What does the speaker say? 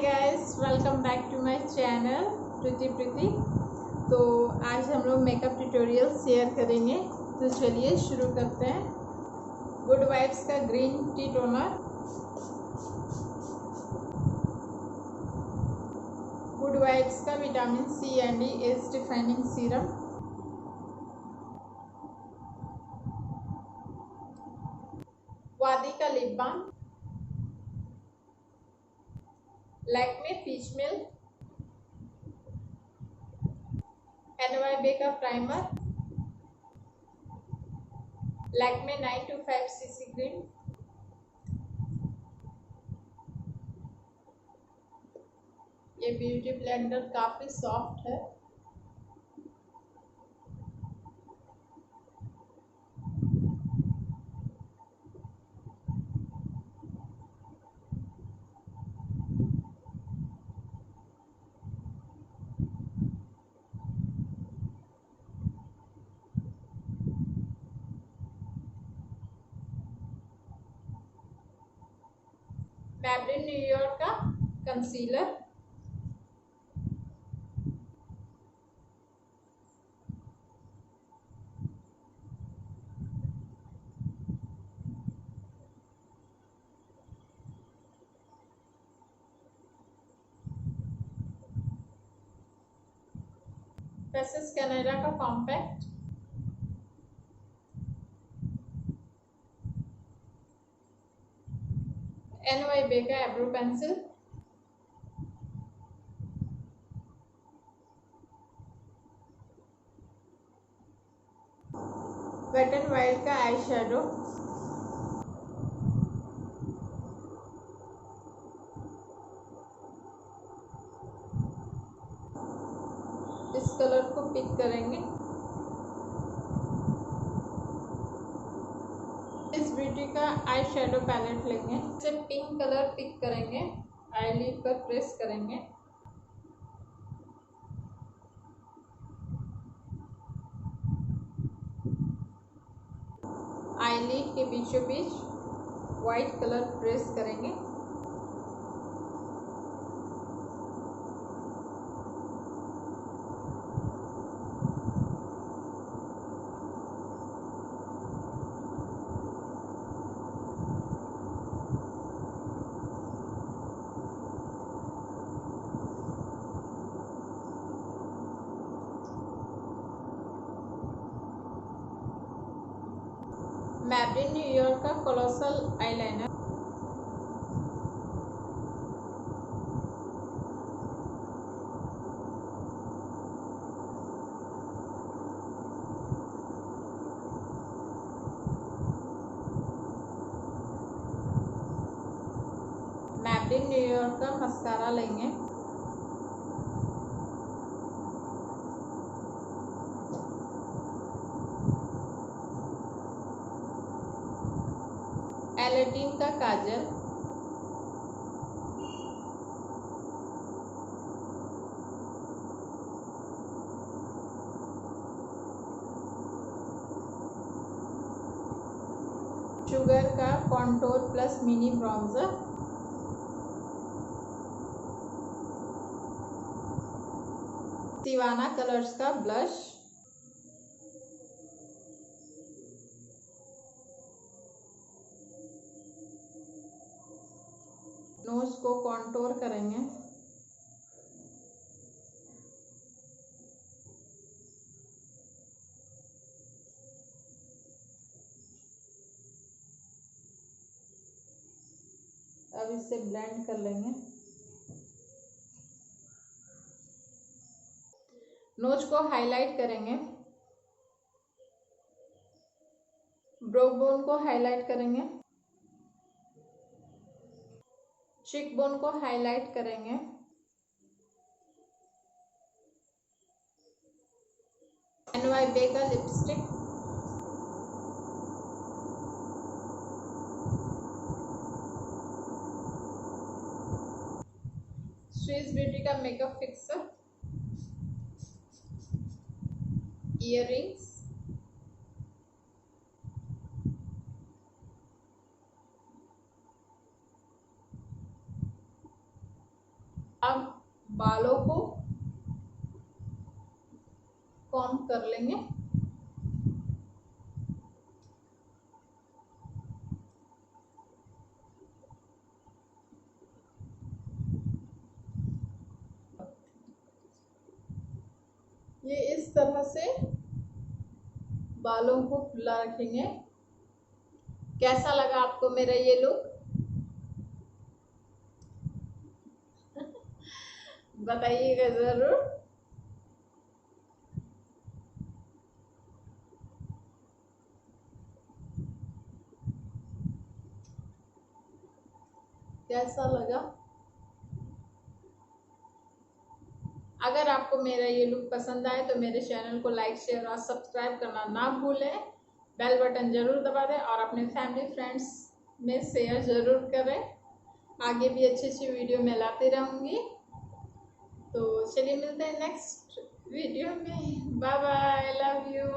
Guys, welcome back to my channel Preeti. तो आज हम लोग मेकअप ट्यूटोरियल शेयर करेंगे। तो चलिए शुरू करते हैं। गुड वाइब्स का green tea toner, Good Vibes का vitamin C and E age defining serum, Vaadi का lip balm, Lakme peach milk, NY का प्राइमर, लैक्मे 925 सीसी क्रीम, ये ब्यूटी ब्लेंडर काफी सॉफ्ट है। मैब्लिन न्यूयॉर्क का कंसीलर, फेसिस कनाडा का कॉम्पैक्ट, एनवाई का eyebrow pencil, Wet and Wild का आई शेडो, इस कलर को पिक करेंगे। इस ब्यूटी का आई शेडो पैलेट लेंगे, इसे पिंक कलर पिक करेंगे, आईलिड पर प्रेस करेंगे, आईलिड के बीचों बीच व्हाइट कलर प्रेस करेंगे। मैब्लिन न्यूयॉर्क का कोलोसल आईलाइनर, मैब्लिन न्यूयॉर्क का मस्कारा लेंगे, एलेटिन का काजल, शुगर का contour plus mini bronzer, Siwana colours का ब्लश, नोज को कॉन्टोर करेंगे, अब इसे ब्लेंड कर लेंगे। नोज को हाईलाइट करेंगे, ब्रो बोन को हाईलाइट करेंगे, चिक बोन को हाईलाइट करेंगे, एनवाई का लिपस्टिक, स्विस ब्यूटी का मेकअप फिक्सर, इयररिंग्स, अब बालों को कॉम्ब कर लेंगे। ये इस तरह से बालों को खुला रखेंगे। कैसा लगा आपको मेरा ये लुक? बताइएगा जरूर। कैसा लगा? अगर आपको मेरा ये लुक पसंद आए तो मेरे चैनल को लाइक शेयर और सब्सक्राइब करना ना भूलें। बेल बटन जरूर दबा दें और अपने फैमिली फ्रेंड्स में शेयर जरूर करें। आगे भी अच्छी अच्छी वीडियो मैं लाती रहूँगी। तो चलिए मिलते हैं नेक्स्ट वीडियो में। Bye bye, love you.